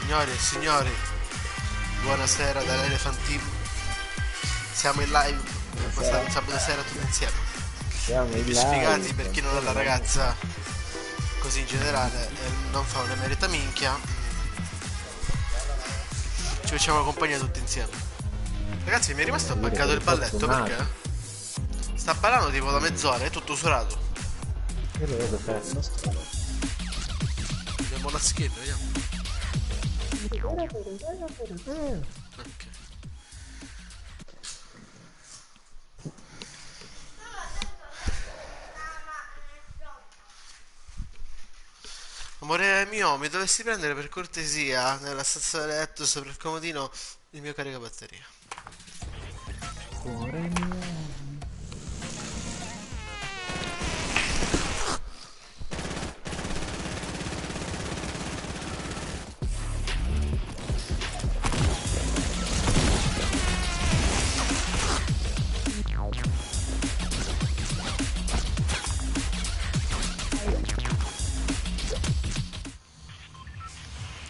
Signore e signori, buonasera dall'Elephant Team. Siamo in live questa sabato sera tutti insieme. Siamo I in più live. sfigati per chi non ha la ragazza, così in generale, e non fa una merita minchia. Ci facciamo compagnia tutti insieme. Ragazzi, mi è rimasto appaccato il balletto perché? Sta ballando tipo da mezz'ora, è tutto usurato. Io lo vedo fermo. Abbiamo la skin, vediamo. Ok. Amore mio, mi dovresti prendere per cortesia nella stanza da letto sopra il comodino il mio caricabatteria. Cuore mio.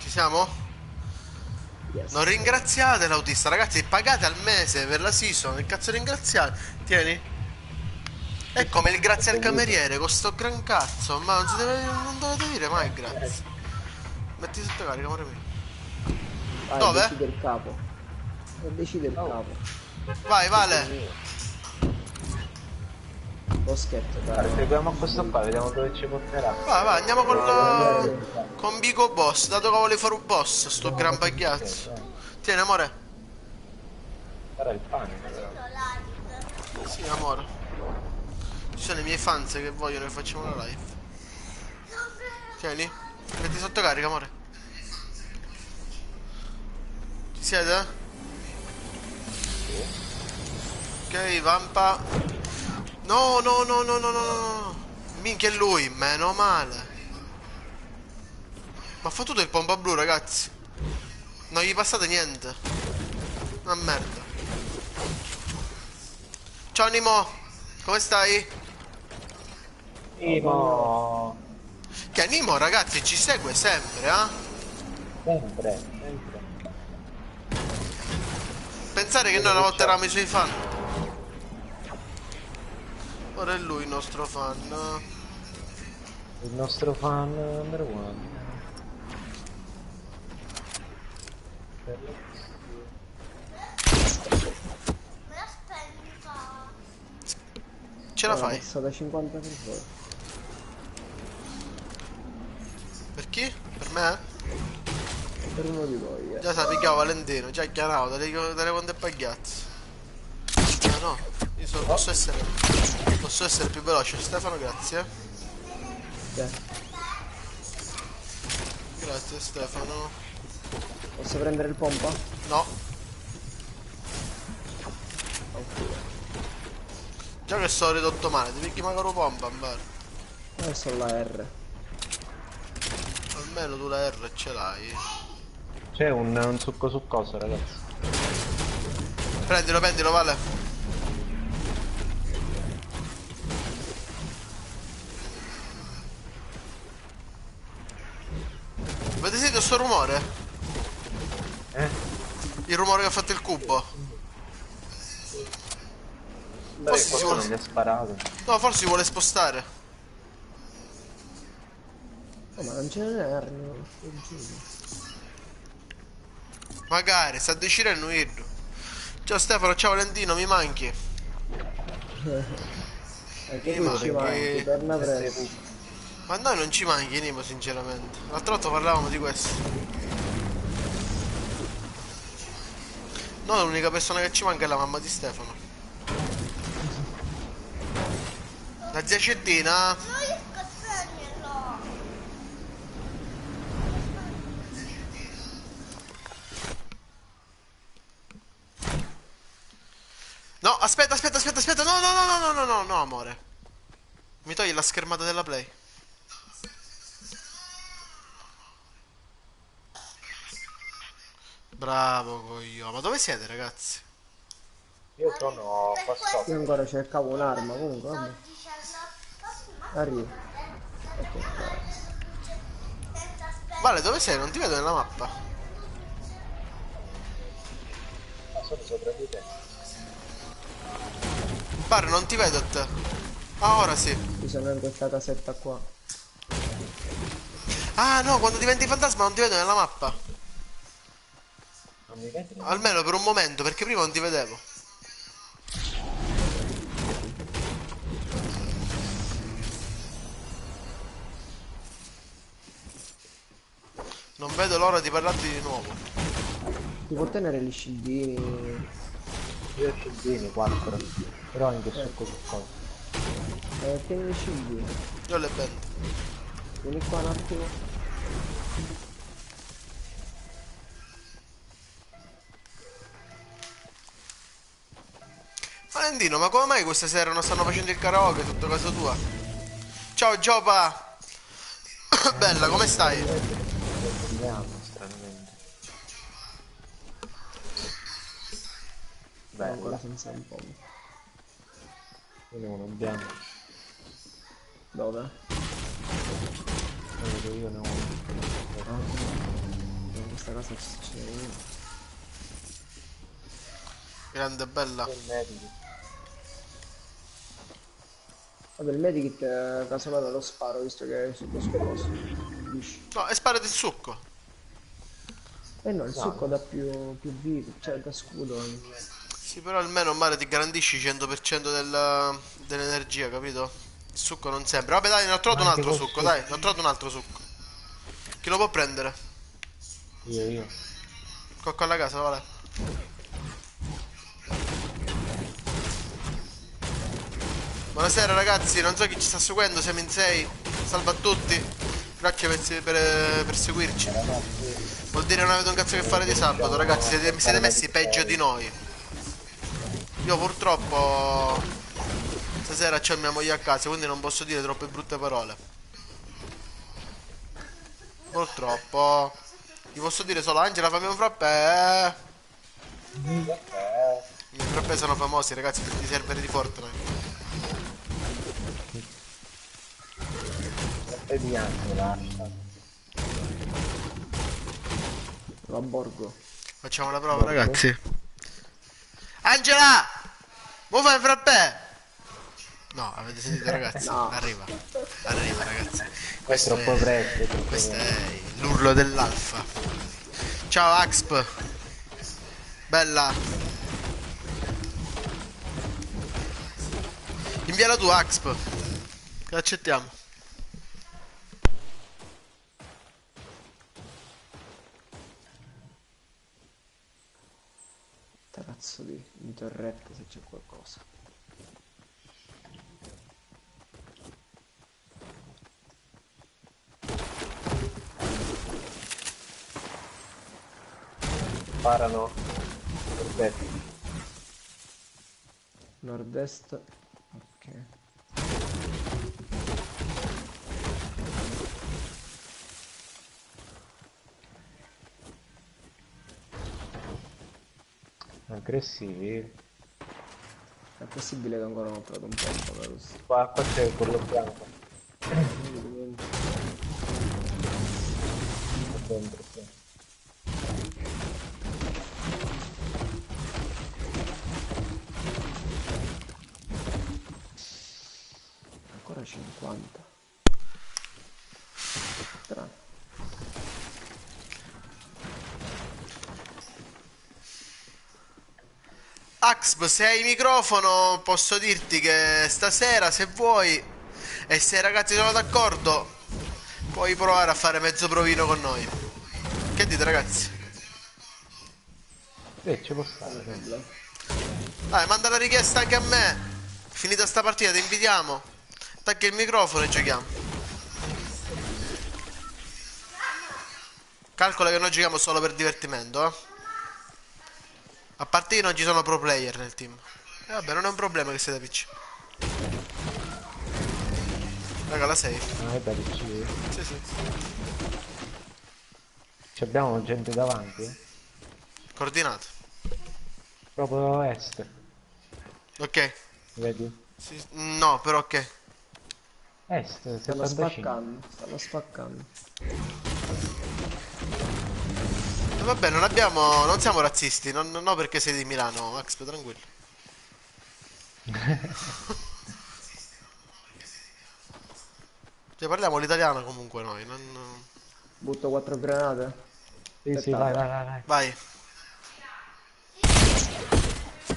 Ci siamo? Yes. Non ringraziate l'autista, ragazzi, pagate al mese per la season, che cazzo ringraziate? Tieni. È come il grazie al cameriere, con sto gran cazzo, ma non dovete dire mai grazie. Metti sotto carica, amore mio. Vai, Dove? decide il capo. Decide il capo. Vai, Vale. Lo scherzo, dai. Seguiamo questo qua, vediamo dove ci porterà. Vai, andiamo con Bico Boss, dato che vuole fare un boss, sto gran pagliazzo. Tieni, amore. Sarà il pane, però. Sì, amore. Ci sono i miei fans che vogliono che facciamo una live. Tieni. Metti sotto carica, amore. Ci siete? Ok, vampa. No, no, no, no, no, no, no. Minchia è lui, meno male. Ma ha fottuto il pompa blu, ragazzi. Non gli passate niente. Una merda. Ciao Nimo, come stai? Nimo! Che Nimo, ragazzi, ci segue sempre, eh? Sempre, sempre. Pensare che noi una volta eravamo i suoi fan. Ora è lui il nostro fan. Il nostro fan number one. Ce la fai? Passa da 50 per voi. Per chi? Per me? Per uno di voi, Già sa, picchiavo Valentino, già chiaravo, dalle quante pagliazze. Ah no, posso essere più veloce. Stefano, grazie. Grazie Stefano. Posso prendere il pompa? No, già che sono ridotto male, ti picchi magari pompa, amore. Adesso la R. Almeno tu la R ce l'hai. C'è un succo succoso, ragazzi. Prendilo, Vale. Avete sentito sto rumore? Il rumore che ha fatto il cubo? Dai, si qualcuno vuole... gli ha sparato. No, forse si vuole spostare. Oh, ma non ce n'è R, no. Magari, sta decidendo Irdo. Ciao Stefano, ciao Valentino, mi manchi. Che tu ci manchi, torna presto. Ma a noi non ci manchi Nimo, sinceramente. L'altro volta parlavamo di questo. No, l'unica persona che ci manca è la mamma di Stefano. La zia Cettina? No, aspetta, no, amore. Mi togli la schermata della Play. Bravo, coglio. Ma dove siete, ragazzi? Io sono qua sotto. Io ancora cercavo un'arma, comunque, vabbè. Arrivo. Ecco qua. Vale, dove sei? Non ti vedo nella mappa. sono sopra di te. Pare non ti vedo a te. Ah, ora sì. Io sono in questa casetta qua. Ah no, quando diventi fantasma non ti vedo nella mappa. Non mi vedi? Almeno per un momento, perché prima non ti vedevo. Non vedo l'ora di parlarti di nuovo. Ti può tenere gli scildini. Io ho scildini 4. Però anche su qualcosa. Tieni gli scildini. Io ho le bende. Vieni qua un attimo. Valentino, ma come mai questa sera non stanno facendo il karaoke sotto casa tua? Ciao Giopa! Bella, come stai? Andiamo, stranamente. Sono ancora Bella. senza un po'. Io non abbiamo. Dove? Non vedo io ne ho uno. In questa casa c'è uno. Grande, bella. Il medico. Vabbè, il medikit casomai lo sparo visto che è sullo scoposo. Dici. No, e sparati il succo. Eh no, il No. succo dà più vita, cioè da scudo. Sì, però almeno mare ti garantisci 100% dell'energia, capito? Il succo non sempre. Vabbè dai, ne ho trovato un Anche altro col succo, succo. dai, ne ho trovato un altro succo. Chi lo può prendere? Io. Qua alla casa, vale. Buonasera ragazzi, non so chi ci sta seguendo, siamo in 6. Salve a tutti. Grazie per seguirci. Vuol dire non avete un cazzo che fare di sabato, ragazzi, siete messi peggio di noi. Io purtroppo stasera c'ho mia moglie a casa, quindi non posso dire troppe brutte parole. Purtroppo. Ti posso dire solo Angela, fammi un frappè. I frappè sono famosi, ragazzi, per i server di Fortnite. E di anche l'arma. La borgo. Facciamo la prova, ragazzi. Angela! Mo fai un frappè? No, avete sentito, ragazzi? No. Arriva. Arriva, ragazzi. È troppo presto. è troppo Questo presto. è l'urlo dell'alfa. Ciao Axp. Bella. Inviala tu Axp. Che accettiamo. Cazzo di torrette se c'è qualcosa. Sparano. Perfetto. Nord-est. Ok. Aggressivi. È possibile che ancora non ho trovato un po' per questo. Qua c'è quello bianco. Dentro, sì. Ancora 50. Strano. Axp, se hai microfono posso dirti che stasera se vuoi e se i ragazzi sono d'accordo puoi provare a fare mezzo provino con noi. Che dite ragazzi? Ci può stare. Problema. Dai, manda la richiesta anche a me. Finita sta partita ti invitiamo. Attacca il microfono e giochiamo. Calcola che noi giochiamo solo per divertimento, eh. A parte che non ci sono pro player nel team. E vabbè, non è un problema che siete PC. Raga, la 6. Ah, è bello, ci... Sì, sì. ci abbiamo gente davanti, Coordinato. proprio a est, Ok. vedi? Sì, no, però ok. Est, Stanno 75. spaccando. Stanno spaccando. Dove vabbè, non abbiamo. Non siamo razzisti, no perché sei di Milano, Max, tranquillo. Cioè, parliamo l'italiano comunque noi, non. Butto 4 granate. Sì, sì, vai, Aspettate. vai, vai, vai. Vai,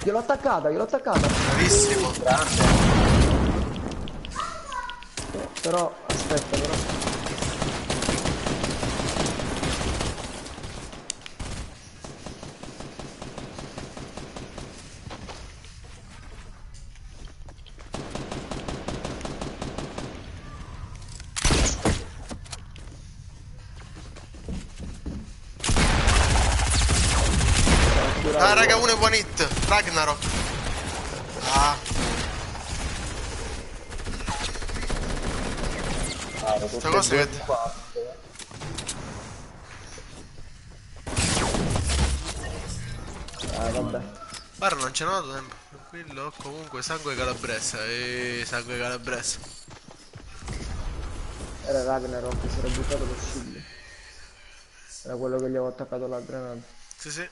Gliel'ho attaccata, gliel'ho attaccata. bravissimo. Grande. Però, aspetta, però. Ah, raga, uno è one hit. Ragnarok. Ah, Guarda, questa tutte e cosa due che. qua. Vabbè. Guarda, non c'è nato tempo. Tranquillo, comunque sangue calabrese. Sangue calabrese. Era Ragnarok, si era buttato lo sciglio. Era quello che gli avevo attaccato la granata. Sì, sì.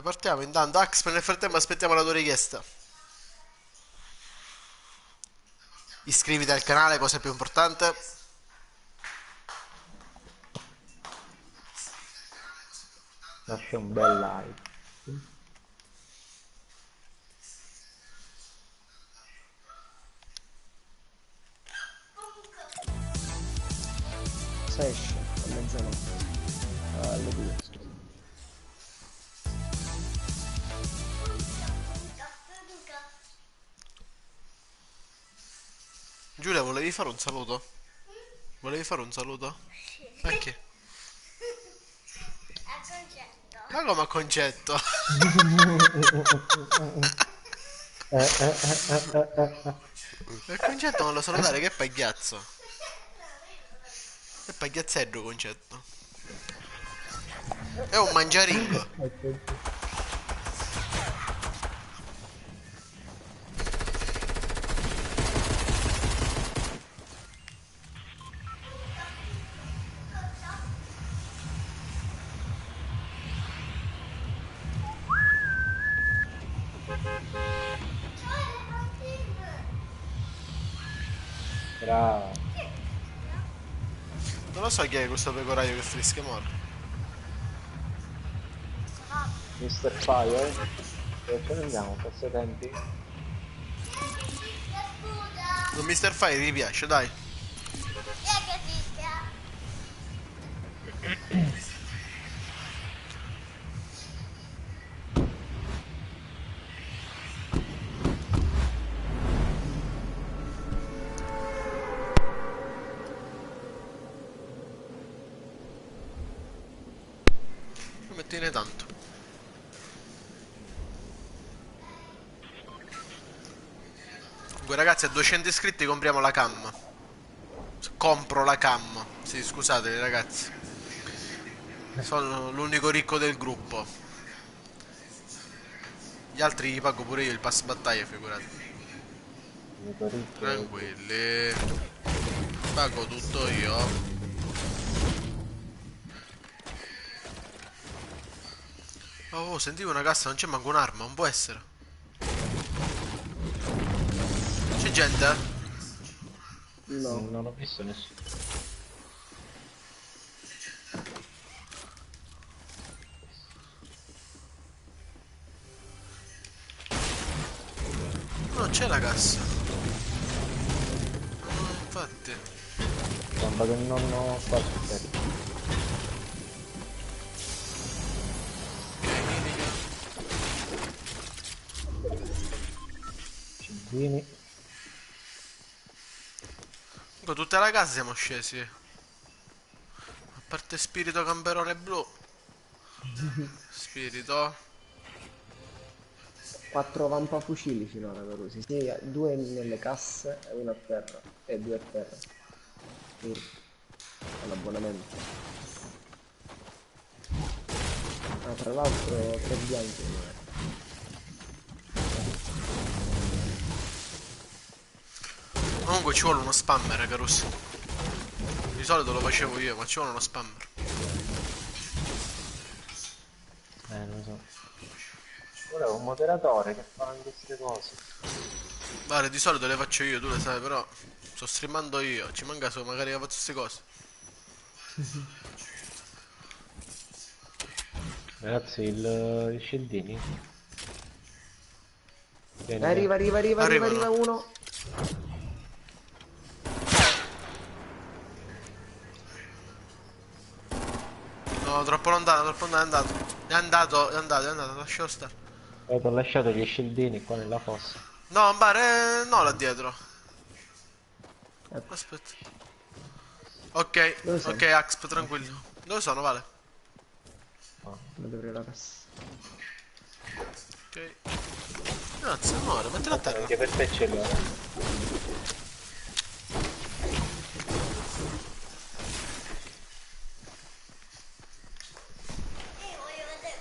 Partiamo intanto. Ax, nel frattempo aspettiamo la tua richiesta. Iscriviti al canale, cosa più importante. Lascia un bel like. 6 esce a mezzanotte. Alle 2, scusa. Giulia, volevi fare un saluto? Volevi fare un saluto? Perché? A concetto. Ma come a concetto? Il concetto non lo so dare, che è pagliazzo. È pagliazzello concetto. È un mangiaringo. Bravo. Non lo so chi è questo pecoraio che frische morre. Mr. Fire. Dove ce ne andiamo? Questo tempi? Non Mr. Fire gli piace, dai. Non mettine tanto. Comunque ragazzi, a 200 iscritti compriamo la cam. Compro la cam. Sì, scusate ragazzi. Sono l'unico ricco del gruppo. Gli altri gli pago pure io il pass battaglia, figurati. Tranquilli. Pago tutto io. Oh, sentivo una cassa, non c'è manco un'arma, non può essere. C'è gente? No. Non ho visto nessuno. Non c'è la cassa. No, infatti. Sembra che non ho fatto tempo. Cintini. Comunque tutta la casa siamo scesi. A parte spirito camperone blu. Spirito. 4 vampafucili finora per usi. Sì, 2 nelle casse e 1 a terra. E 2 a terra. Sì. All'abbonamento. Ah, tra l'altro 3 bianchi. Comunque ci vuole uno spammer, Carus. Di solito lo facevo io, ma ci vuole uno spammer. Lo so. Volevo un moderatore che fa anche queste cose. Guarda, di solito le faccio io, tu le sai, però sto streamando io, ci manca solo magari che faccio queste cose. Ragazzi, gli scildini. Vieni, Arriva, arriva, arriva, arriva, Arrivano. arriva uno. No, troppo lontano, è andato. È andato, lascialo stare. ti ho lasciato gli scildini qua nella fossa. No, Bare, no là dietro. Ecco, Aspetta. Ok, dove sei? ok, Axp, tranquillo. Dove sono, Vale? Come dovrei la cassa. Ok. Grazie, amore, mettila a terra. Anche per te ce l'ho.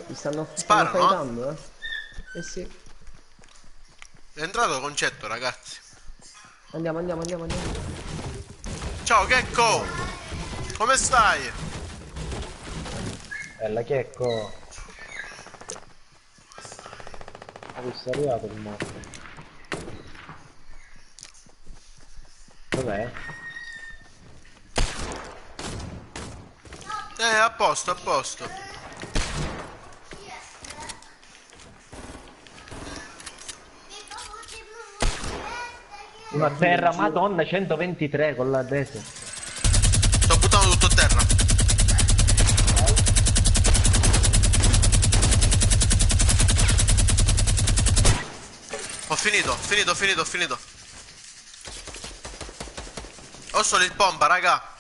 Mi stanno Sparano, fightando, eh? Eh sì. È entrato concetto, ragazzi. Andiamo, andiamo, andiamo, andiamo. Ciao, Gecko! Come stai? Bella Checco. Ha visto è arrivato il morto. Dov'è? A posto, a posto. Una terra, madonna, 123 con la dese. Sto buttando tutto a terra. Ho finito, ho finito. Ho solo il pompa, raga.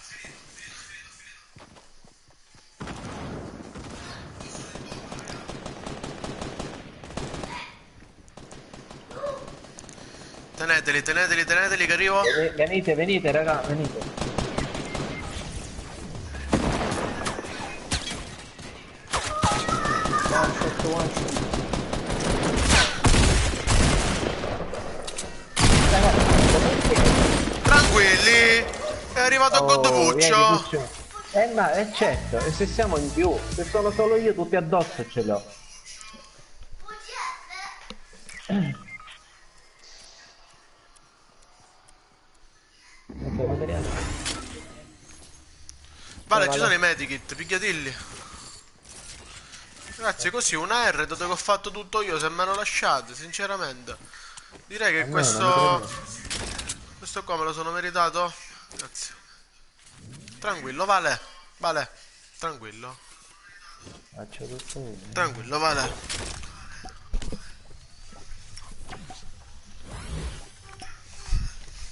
Teneteli, teneteli, teneteli che arrivo. Venite, venite, raga, venite. One shot, one shot. Tranquilli. È arrivato Godduccio. Ma è certo, e se siamo in più, se sono solo io tutti addosso ce l'ho. Ok, materiale. Vale, ci sono i medikit, pigliatilli. Grazie, così una R dato che ho fatto tutto io, se me lo lasciate, sinceramente. Direi che No, non mi questo qua me lo sono meritato. Grazie. Tranquillo, Vale. Vale. Tranquillo. faccio tutto io. Tranquillo, Vale.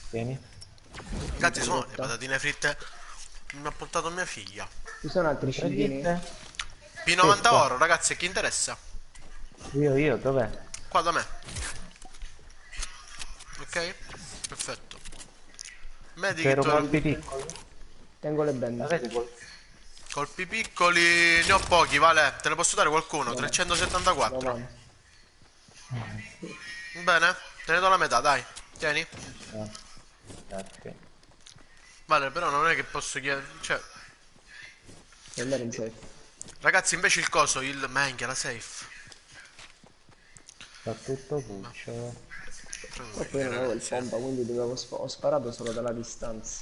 Tieni. Ragazzi, sono le patatine fritte. Mi ha portato mia figlia. Ci sono altri scildini? Prendete? P90 oro, ragazzi, a chi interessa? Io, dov'è? Qua da me. Ok? Perfetto. Medikit C'ero colpi piccoli. Tengo le bende. Avete colpi piccoli, ne ho pochi, Vale. Te ne posso dare qualcuno? 374. Vado. Bene, te ne do la metà, dai. Tieni. Ok. Vale, però non è che posso chiedere. Cioè, Devo andare in safe. ragazzi, invece il coso, il manca, la safe. Sta tutto puccio. Poi io non avevo il pompa, quindi dovevo ho sparato solo dalla distanza.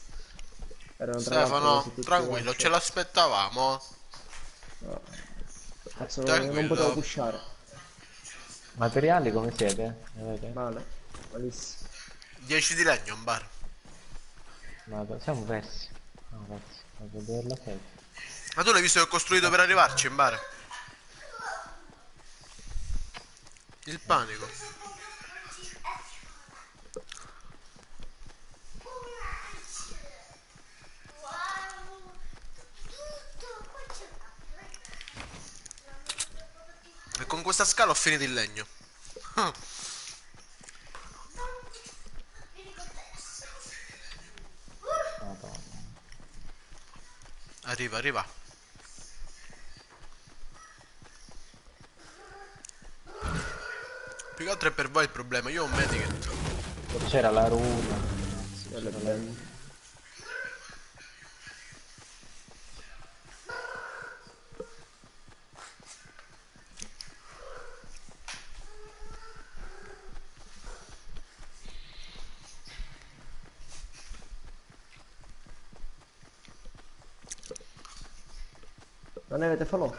Erano tra l'altro Stefano, quasi tutti tranquillo, one ce l'aspettavamo. shot. Cazzo, non Tranquillo. potevo pushare. Materiali come siete? Ne avete? Male, malissimo. 10 di legno, un bar. Ma siamo persi. No, ragazzi, devo vederla sempre. Ma tu l'hai visto che ho costruito per arrivarci in bar? Il panico. E con questa scala ho finito il legno. Madonna. Arriva, arriva. Più che altro è per voi il problema, io ho un medikit. C'era la runa. Quello è bello. Non ne avete falò?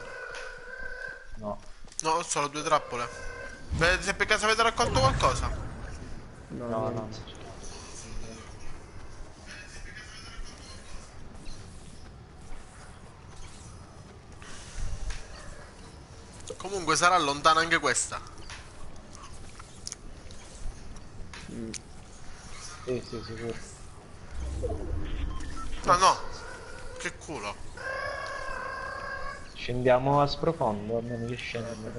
No. No, ho solo 2 trappole. Se per caso avete raccolto qualcosa? No, No, niente. no. Comunque sarà lontana anche questa. Sì, sì, sicuro. No, no. Che culo. Scendiamo a sprofondo, almeno io scendo.